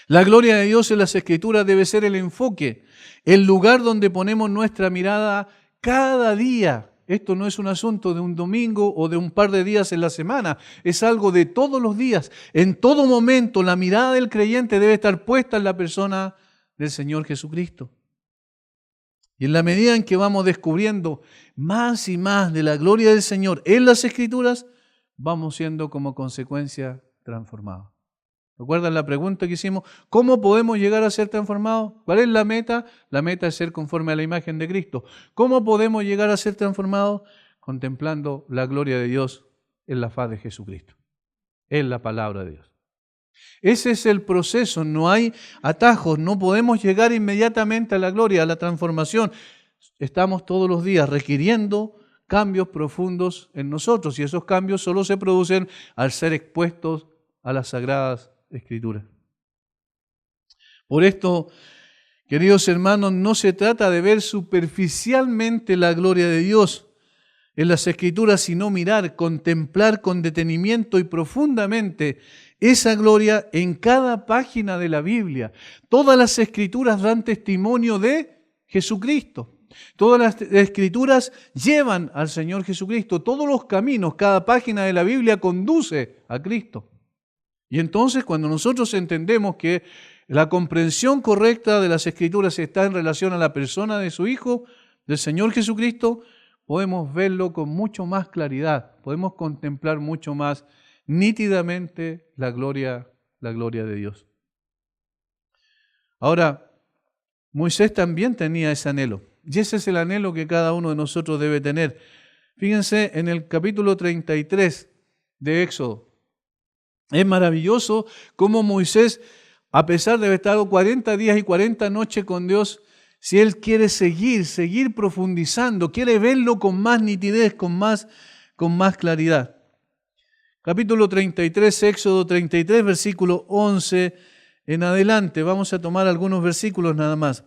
La gloria de Dios en las Escrituras debe ser el enfoque, el lugar donde ponemos nuestra mirada cada día. Esto no es un asunto de un domingo o de un par de días en la semana, es algo de todos los días. En todo momento la mirada del creyente debe estar puesta en la persona del Señor Jesucristo. Y en la medida en que vamos descubriendo más y más de la gloria del Señor en las Escrituras, vamos siendo como consecuencia transformados. ¿Recuerdan la pregunta que hicimos? ¿Cómo podemos llegar a ser transformados? ¿Cuál es la meta? La meta es ser conforme a la imagen de Cristo. ¿Cómo podemos llegar a ser transformados? Contemplando la gloria de Dios en la faz de Jesucristo, en la palabra de Dios. Ese es el proceso, no hay atajos, no podemos llegar inmediatamente a la gloria, a la transformación. Estamos todos los días requiriendo cambios profundos en nosotros y esos cambios solo se producen al ser expuestos a las sagradas Escritura. Por esto, queridos hermanos, no se trata de ver superficialmente la gloria de Dios en las Escrituras, sino mirar, contemplar con detenimiento y profundamente esa gloria en cada página de la Biblia. Todas las Escrituras dan testimonio de Jesucristo. Todas las Escrituras llevan al Señor Jesucristo. Todos los caminos, cada página de la Biblia conduce a Cristo. Y entonces cuando nosotros entendemos que la comprensión correcta de las Escrituras está en relación a la persona de su Hijo, del Señor Jesucristo, podemos verlo con mucho más claridad, podemos contemplar mucho más nítidamente la gloria de Dios. Ahora, Moisés también tenía ese anhelo, y ese es el anhelo que cada uno de nosotros debe tener. Fíjense en el capítulo 33 de Éxodo. Es maravilloso cómo Moisés, a pesar de haber estado 40 días y 40 noches con Dios, si él quiere seguir profundizando, quiere verlo con más nitidez, con más claridad. Capítulo 33, Éxodo 33, versículo 11 en adelante. Vamos a tomar algunos versículos nada más.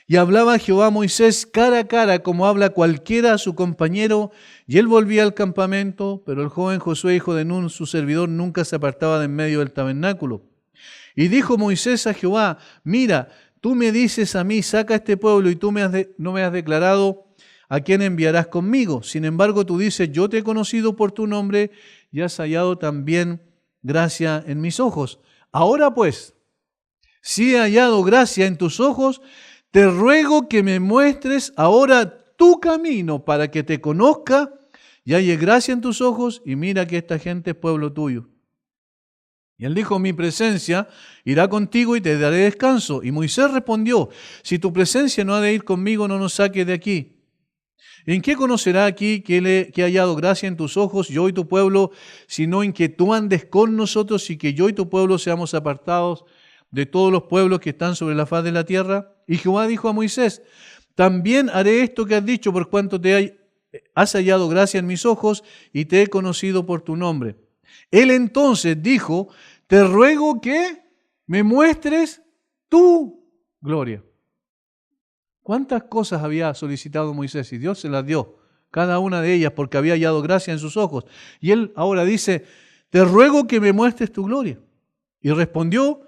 Y hablaba Jehová a Moisés cara a cara, como habla cualquiera a su compañero, y él volvía al campamento, pero el joven Josué, hijo de Nun, su servidor, nunca se apartaba de en medio del tabernáculo. Y dijo Moisés a Jehová, mira, tú me dices a mí, saca a este pueblo, y tú no me has declarado a quién enviarás conmigo. Sin embargo, tú dices, yo te he conocido por tu nombre, y has hallado también gracia en mis ojos. Ahora pues, si he hallado gracia en tus ojos, te ruego que me muestres ahora tu camino para que te conozca y halle gracia en tus ojos y mira que esta gente es pueblo tuyo. Y él dijo, mi presencia irá contigo y te daré descanso. Y Moisés respondió, si tu presencia no ha de ir conmigo, no nos saques de aquí. ¿En qué conocerá aquí que he hallado gracia en tus ojos, yo y tu pueblo, sino en que tú andes con nosotros y que yo y tu pueblo seamos apartados de todos los pueblos que están sobre la faz de la tierra? Y Jehová dijo a Moisés, también haré esto que has dicho, por cuanto has hallado gracia en mis ojos y te he conocido por tu nombre. Él entonces dijo, te ruego que me muestres tu gloria. ¿Cuántas cosas había solicitado Moisés? Y Dios se las dio, cada una de ellas, porque había hallado gracia en sus ojos. Y él ahora dice, te ruego que me muestres tu gloria. Y respondió,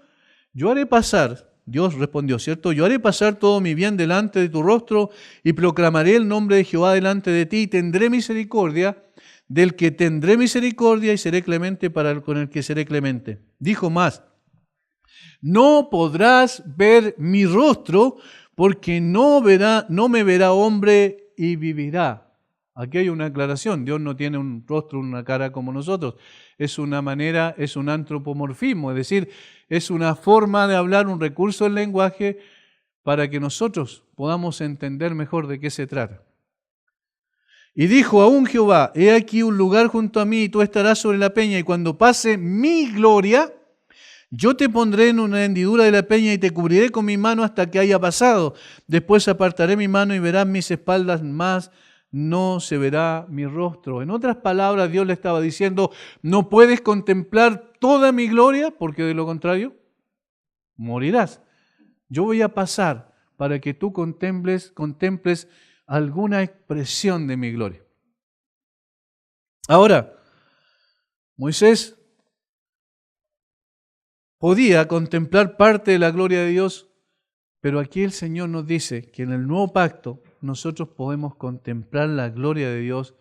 yo haré pasar, Dios respondió, ¿cierto? Yo haré pasar todo mi bien delante de tu rostro y proclamaré el nombre de Jehová delante de ti y tendré misericordia del que tendré misericordia y seré clemente con el que seré clemente. Dijo más, no podrás ver mi rostro porque no me verá hombre y vivirá. Aquí hay una aclaración. Dios no tiene un rostro, una cara como nosotros. Es una manera, es un antropomorfismo, es decir, es una forma de hablar, un recurso del lenguaje para que nosotros podamos entender mejor de qué se trata. Y dijo aún Jehová, he aquí un lugar junto a mí y tú estarás sobre la peña y cuando pase mi gloria, yo te pondré en una hendidura de la peña y te cubriré con mi mano hasta que haya pasado. Después apartaré mi mano y verás mis espaldas, más no se verá mi rostro. En otras palabras, Dios le estaba diciendo, no puedes contemplar toda mi gloria, porque de lo contrario, morirás. Yo voy a pasar para que tú contemples alguna expresión de mi gloria. Ahora, Moisés podía contemplar parte de la gloria de Dios, pero aquí el Señor nos dice que en el nuevo pacto nosotros podemos contemplar la gloria de Dios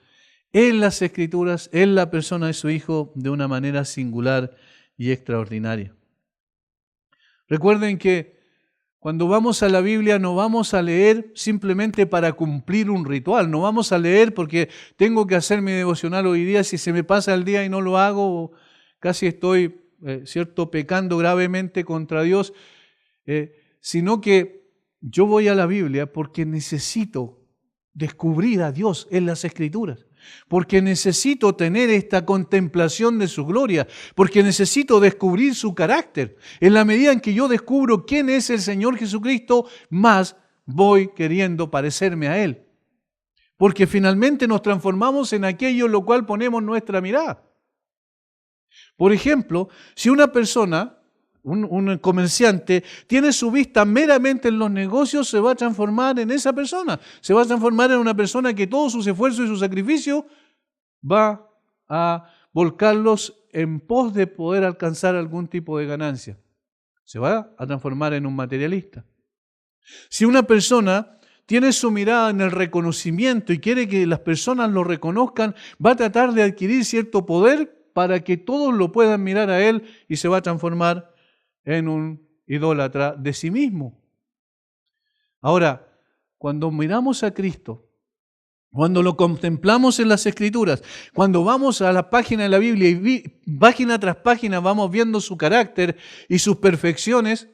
en las Escrituras, en la persona de su Hijo, de una manera singular y extraordinaria. Recuerden que cuando vamos a la Biblia no vamos a leer simplemente para cumplir un ritual, no vamos a leer porque tengo que hacer mi devocional hoy día, si se me pasa el día y no lo hago, casi estoy, pecando gravemente contra Dios, sino que yo voy a la Biblia porque necesito descubrir a Dios en las Escrituras, porque necesito tener esta contemplación de su gloria, porque necesito descubrir su carácter. En la medida en que yo descubro quién es el Señor Jesucristo, más voy queriendo parecerme a Él. Porque finalmente nos transformamos en aquello en lo cual ponemos nuestra mirada. Por ejemplo, si una persona, un comerciante, tiene su vista meramente en los negocios, se va a transformar en esa persona. Se va a transformar en una persona que todos sus esfuerzos y su sacrificio va a volcarlos en pos de poder alcanzar algún tipo de ganancia. Se va a transformar en un materialista. Si una persona tiene su mirada en el reconocimiento y quiere que las personas lo reconozcan, va a tratar de adquirir cierto poder para que todos lo puedan mirar a él y se va a transformar en un idólatra de sí mismo. Ahora, cuando miramos a Cristo, cuando lo contemplamos en las Escrituras, cuando vamos a la página de la Biblia y página tras página vamos viendo su carácter y sus perfecciones,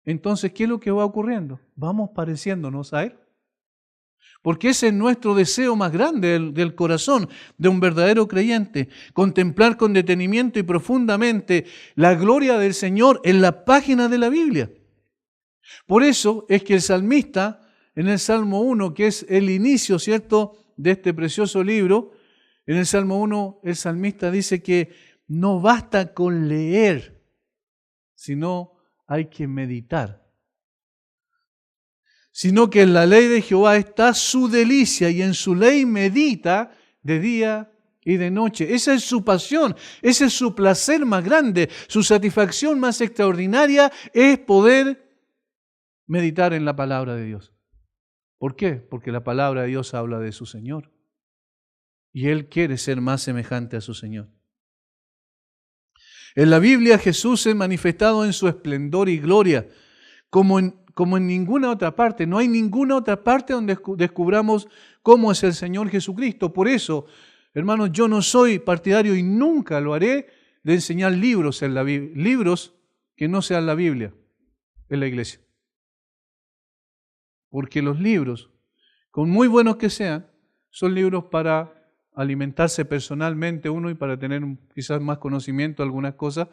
entonces, ¿qué es lo que va ocurriendo? Vamos pareciéndonos a Él. Porque ese es nuestro deseo más grande del corazón de un verdadero creyente, contemplar con detenimiento y profundamente la gloria del Señor en la página de la Biblia. Por eso es que el salmista, en el Salmo 1, que es el inicio, ¿cierto?, de este precioso libro, en el Salmo 1 el salmista dice que no basta con leer, sino hay que meditar. Sino que en la ley de Jehová está su delicia y en su ley medita de día y de noche. Esa es su pasión, ese es su placer más grande, su satisfacción más extraordinaria es poder meditar en la palabra de Dios. ¿Por qué? Porque la palabra de Dios habla de su Señor y Él quiere ser más semejante a su Señor. En la Biblia Jesús es manifestado en su esplendor y gloria como en ninguna otra parte. No hay ninguna otra parte donde descubramos cómo es el Señor Jesucristo. Por eso, hermanos, yo no soy partidario y nunca lo haré de enseñar libros en la Biblia, libros que no sean la Biblia en la iglesia. Porque los libros, con muy buenos que sean, son libros para alimentarse personalmente uno y para tener quizás más conocimiento de algunas cosas,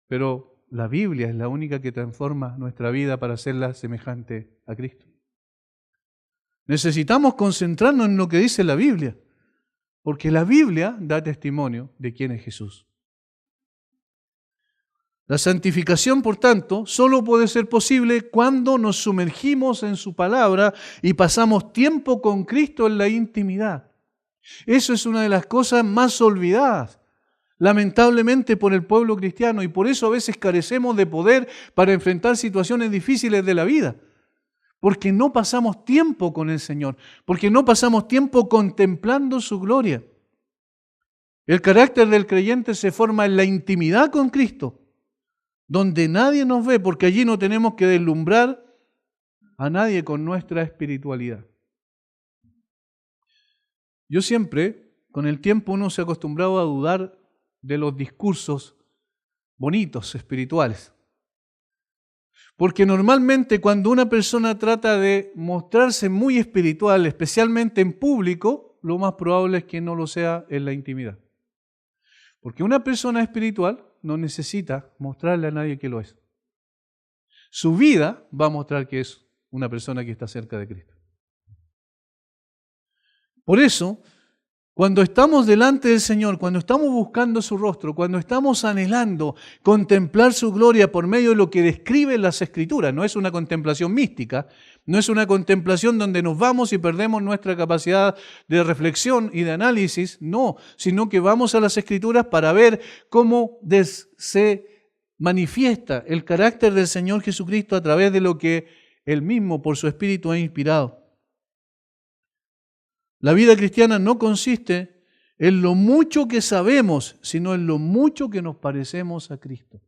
pero la Biblia es la única que transforma nuestra vida para hacerla semejante a Cristo. Necesitamos concentrarnos en lo que dice la Biblia, porque la Biblia da testimonio de quién es Jesús. La santificación, por tanto, solo puede ser posible cuando nos sumergimos en su palabra y pasamos tiempo con Cristo en la intimidad. Eso es una de las cosas más olvidadas, lamentablemente, por el pueblo cristiano, y por eso a veces carecemos de poder para enfrentar situaciones difíciles de la vida, porque no pasamos tiempo con el Señor, porque no pasamos tiempo contemplando su gloria. El carácter del creyente se forma en la intimidad con Cristo, donde nadie nos ve, porque allí no tenemos que deslumbrar a nadie con nuestra espiritualidad. Yo siempre, con el tiempo, uno se ha acostumbrado a dudar de los discursos bonitos, espirituales. Porque normalmente cuando una persona trata de mostrarse muy espiritual, especialmente en público, lo más probable es que no lo sea en la intimidad. Porque una persona espiritual no necesita mostrarle a nadie que lo es. Su vida va a mostrar que es una persona que está cerca de Cristo. Por eso, cuando estamos delante del Señor, cuando estamos buscando su rostro, cuando estamos anhelando contemplar su gloria por medio de lo que describen las Escrituras, no es una contemplación mística, no es una contemplación donde nos vamos y perdemos nuestra capacidad de reflexión y de análisis, no, sino que vamos a las Escrituras para ver cómo se manifiesta el carácter del Señor Jesucristo a través de lo que Él mismo por su Espíritu ha inspirado. La vida cristiana no consiste en lo mucho que sabemos, sino en lo mucho que nos parecemos a Cristo.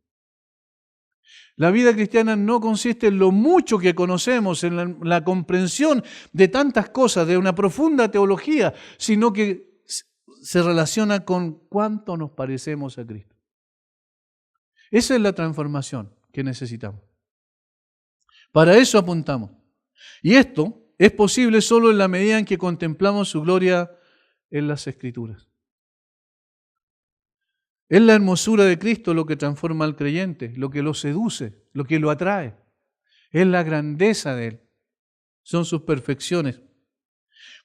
La vida cristiana no consiste en lo mucho que conocemos, en la comprensión de tantas cosas, de una profunda teología, sino que se relaciona con cuánto nos parecemos a Cristo. Esa es la transformación que necesitamos. Para eso apuntamos. Y esto es posible solo en la medida en que contemplamos su gloria en las Escrituras. Es la hermosura de Cristo lo que transforma al creyente, lo que lo seduce, lo que lo atrae. Es la grandeza de Él. Son sus perfecciones.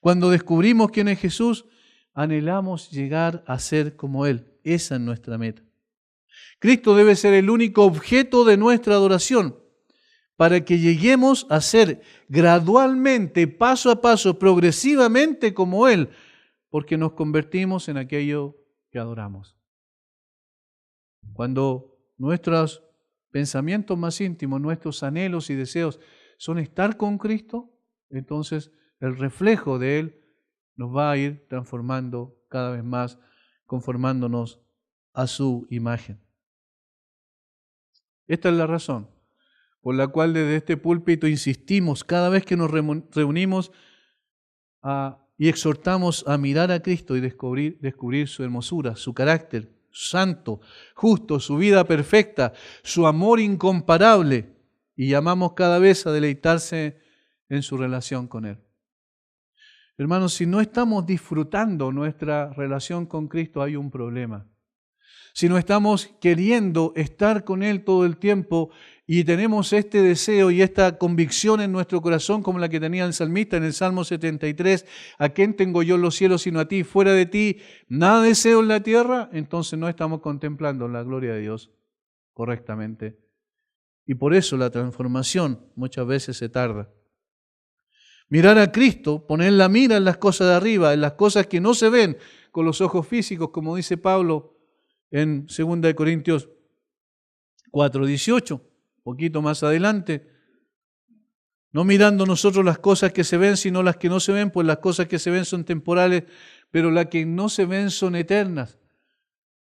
Cuando descubrimos quién es Jesús, anhelamos llegar a ser como Él. Esa es nuestra meta. Cristo debe ser el único objeto de nuestra adoración, para que lleguemos a ser gradualmente, paso a paso, progresivamente como Él, porque nos convertimos en aquello que adoramos. Cuando nuestros pensamientos más íntimos, nuestros anhelos y deseos son estar con Cristo, entonces el reflejo de Él nos va a ir transformando cada vez más, conformándonos a su imagen. Esta es la razón por la cual desde este púlpito insistimos cada vez que nos reunimos y exhortamos a mirar a Cristo y descubrir su hermosura, su carácter santo, justo, su vida perfecta, su amor incomparable, y llamamos cada vez a deleitarse en su relación con Él. Hermanos, si no estamos disfrutando nuestra relación con Cristo, hay un problema. Si no estamos queriendo estar con Él todo el tiempo y tenemos este deseo y esta convicción en nuestro corazón como la que tenía el salmista en el Salmo 73, ¿a quién tengo yo en los cielos sino a ti? Fuera de ti, nada deseo en la tierra, entonces no estamos contemplando la gloria de Dios correctamente. Y por eso la transformación muchas veces se tarda. Mirar a Cristo, poner la mira en las cosas de arriba, en las cosas que no se ven con los ojos físicos, como dice Pablo en 2 Corintios 4:18, poquito más adelante. No mirando nosotros las cosas que se ven, sino las que no se ven, pues las cosas que se ven son temporales, pero las que no se ven son eternas.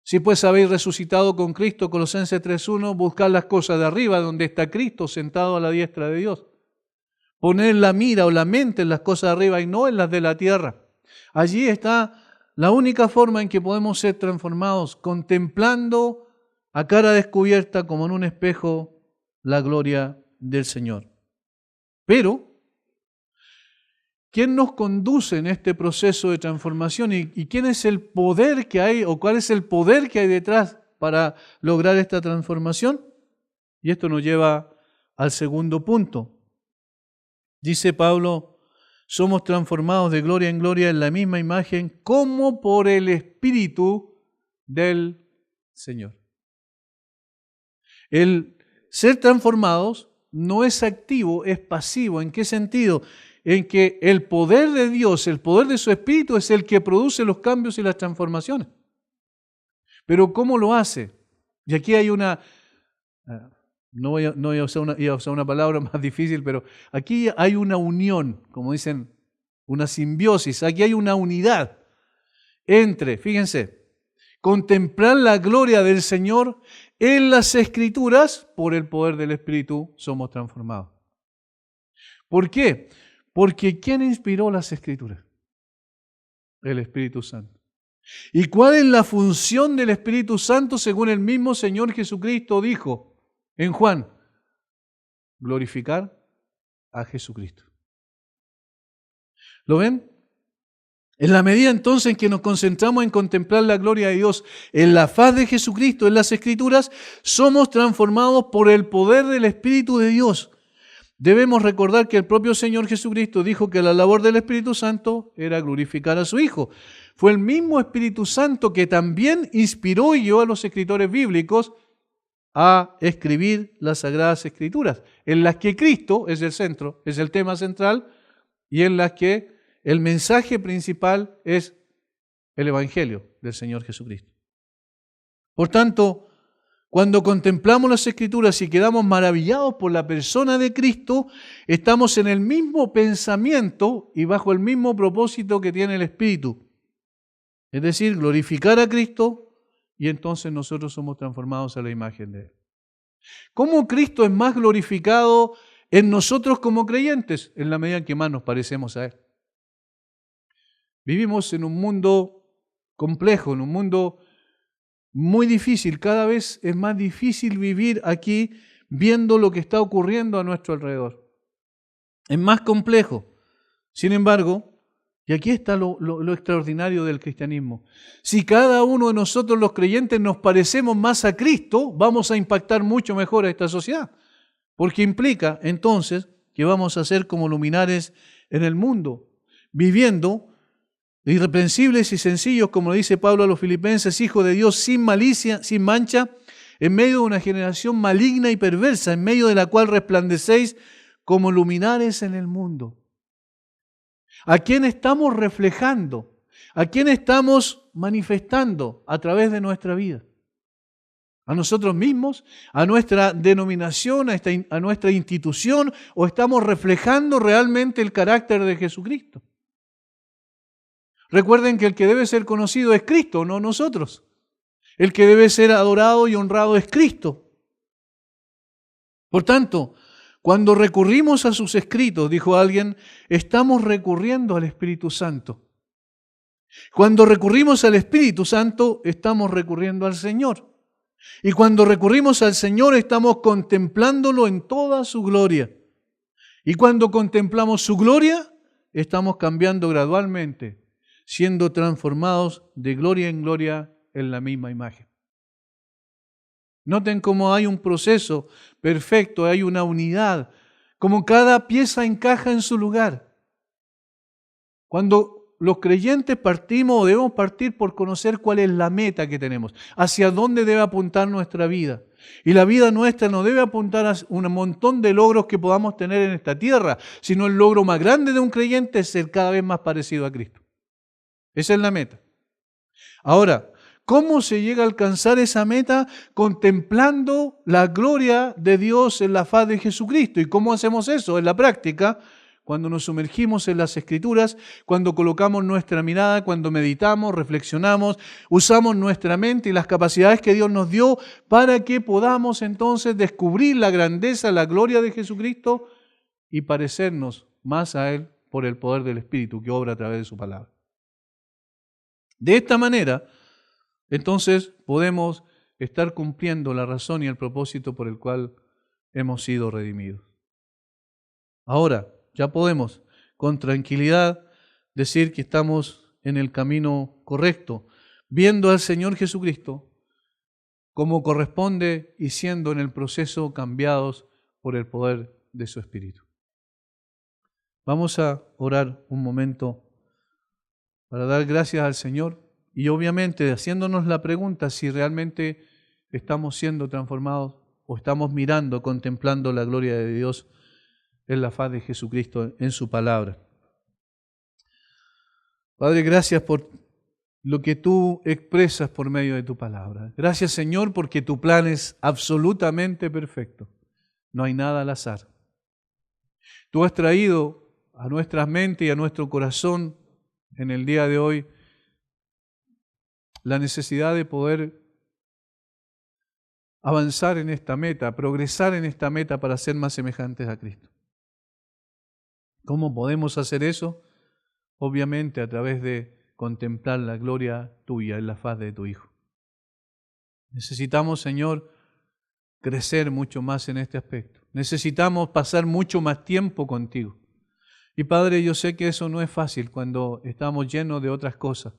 Si pues habéis resucitado con Cristo, Colosenses 3:1, buscad las cosas de arriba, donde está Cristo sentado a la diestra de Dios. Poner la mira o la mente en las cosas de arriba y no en las de la tierra. Allí está la única forma en que podemos ser transformados, contemplando a cara descubierta como en un espejo la gloria del Señor. Pero, ¿quién nos conduce en este proceso de transformación y quién es el poder que hay o cuál es el poder que hay detrás para lograr esta transformación? Y esto nos lleva al segundo punto. Dice Pablo, somos transformados de gloria en gloria en la misma imagen como por el Espíritu del Señor. El ser transformados no es activo, es pasivo. ¿En qué sentido? En que el poder de Dios, el poder de su Espíritu es el que produce los cambios y las transformaciones. Pero ¿cómo lo hace? Y aquí hay una... No voy a usar una palabra más difícil, pero aquí hay una unión, como dicen, una simbiosis. Aquí hay una unidad entre, fíjense, contemplar la gloria del Señor en las Escrituras, por el poder del Espíritu somos transformados. ¿Por qué? Porque ¿quién inspiró las Escrituras? El Espíritu Santo. ¿Y cuál es la función del Espíritu Santo según el mismo Señor Jesucristo dijo en Juan? Glorificar a Jesucristo. ¿Lo ven? En la medida entonces en que nos concentramos en contemplar la gloria de Dios en la faz de Jesucristo, en las Escrituras, somos transformados por el poder del Espíritu de Dios. Debemos recordar que el propio Señor Jesucristo dijo que la labor del Espíritu Santo era glorificar a su Hijo. Fue el mismo Espíritu Santo que también inspiró y llevó a los escritores bíblicos a escribir las Sagradas Escrituras, en las que Cristo es el centro, es el tema central, y en las que el mensaje principal es el Evangelio del Señor Jesucristo. Por tanto, cuando contemplamos las Escrituras y quedamos maravillados por la persona de Cristo, estamos en el mismo pensamiento y bajo el mismo propósito que tiene el Espíritu. Es decir, glorificar a Cristo, y entonces nosotros somos transformados a la imagen de Él. ¿Cómo Cristo es más glorificado en nosotros como creyentes? En la medida en que más nos parecemos a Él. Vivimos en un mundo complejo, en un mundo muy difícil. Cada vez es más difícil vivir aquí viendo lo que está ocurriendo a nuestro alrededor. Es más complejo. Sin embargo, y aquí está lo extraordinario del cristianismo. Si cada uno de nosotros los creyentes nos parecemos más a Cristo, vamos a impactar mucho mejor a esta sociedad. Porque implica entonces que vamos a ser como luminares en el mundo, viviendo irreprensibles y sencillos, como lo dice Pablo a los Filipenses, hijos de Dios sin malicia, sin mancha, en medio de una generación maligna y perversa, en medio de la cual resplandecéis como luminares en el mundo. ¿A quién estamos reflejando? ¿A quién estamos manifestando a través de nuestra vida? ¿A nosotros mismos? ¿A nuestra denominación? ¿A nuestra institución? ¿O estamos reflejando realmente el carácter de Jesucristo? Recuerden que el que debe ser conocido es Cristo, no nosotros. El que debe ser adorado y honrado es Cristo. Por tanto, cuando recurrimos a sus escritos, dijo alguien, estamos recurriendo al Espíritu Santo. Cuando recurrimos al Espíritu Santo, estamos recurriendo al Señor. Y cuando recurrimos al Señor, estamos contemplándolo en toda su gloria. Y cuando contemplamos su gloria, estamos cambiando gradualmente, siendo transformados de gloria en gloria en la misma imagen. Noten cómo hay un proceso perfecto, hay una unidad, como cada pieza encaja en su lugar. Cuando los creyentes partimos o debemos partir por conocer cuál es la meta que tenemos, hacia dónde debe apuntar nuestra vida. Y la vida nuestra no debe apuntar a un montón de logros que podamos tener en esta tierra, sino el logro más grande de un creyente es ser cada vez más parecido a Cristo. Esa es la meta. Ahora, ¿cómo se llega a alcanzar esa meta? Contemplando la gloria de Dios en la faz de Jesucristo. ¿Y cómo hacemos eso? En la práctica, cuando nos sumergimos en las Escrituras, cuando colocamos nuestra mirada, cuando meditamos, reflexionamos, usamos nuestra mente y las capacidades que Dios nos dio para que podamos entonces descubrir la grandeza, la gloria de Jesucristo y parecernos más a Él por el poder del Espíritu que obra a través de su palabra. De esta manera, entonces podemos estar cumpliendo la razón y el propósito por el cual hemos sido redimidos. Ahora, ya podemos con tranquilidad decir que estamos en el camino correcto, viendo al Señor Jesucristo como corresponde y siendo en el proceso cambiados por el poder de su Espíritu. Vamos a orar un momento para dar gracias al Señor y obviamente haciéndonos la pregunta si realmente estamos siendo transformados o estamos mirando, contemplando la gloria de Dios en la faz de Jesucristo en su palabra. Padre, gracias por lo que tú expresas por medio de tu palabra. Gracias, Señor, porque tu plan es absolutamente perfecto. No hay nada al azar. Tú has traído a nuestras mentes y a nuestro corazón en el día de hoy la necesidad de poder avanzar en esta meta, progresar en esta meta para ser más semejantes a Cristo. ¿Cómo podemos hacer eso? Obviamente a través de contemplar la gloria tuya en la faz de tu Hijo. Necesitamos, Señor, crecer mucho más en este aspecto. Necesitamos pasar mucho más tiempo contigo. Y Padre, yo sé que eso no es fácil cuando estamos llenos de otras cosas.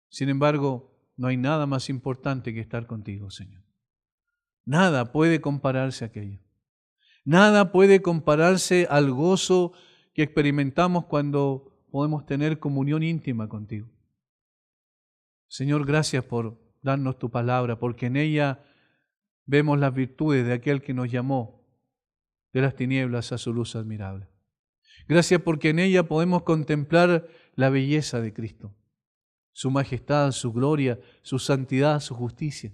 Sin embargo, no hay nada más importante que estar contigo, Señor. Nada puede compararse a aquello. Nada puede compararse al gozo que experimentamos cuando podemos tener comunión íntima contigo. Señor, gracias por darnos tu palabra, porque en ella vemos las virtudes de aquel que nos llamó de las tinieblas a su luz admirable. Gracias porque en ella podemos contemplar la belleza de Cristo, su majestad, su gloria, su santidad, su justicia.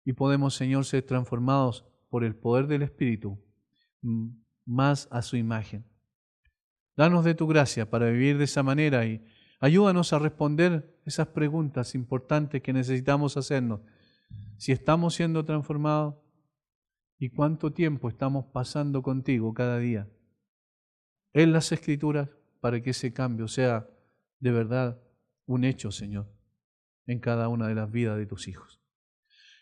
Y podemos, Señor, ser transformados por el poder del Espíritu más a su imagen. Danos de tu gracia para vivir de esa manera y ayúdanos a responder esas preguntas importantes que necesitamos hacernos. Si estamos siendo transformados y cuánto tiempo estamos pasando contigo cada día en las Escrituras para que ese cambio sea de verdad un hecho, Señor, en cada una de las vidas de tus hijos.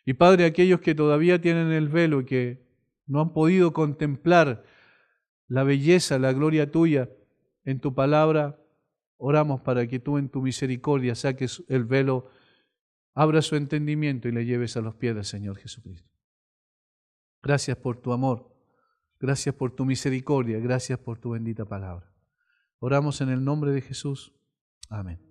Y Padre, aquellos que todavía tienen el velo y que no han podido contemplar la belleza, la gloria tuya en tu palabra, oramos para que tú en tu misericordia saques el velo, abra su entendimiento y le lleves a los pies del Señor Jesucristo. Gracias por tu amor, gracias por tu misericordia, gracias por tu bendita palabra. Oramos en el nombre de Jesús. Amén.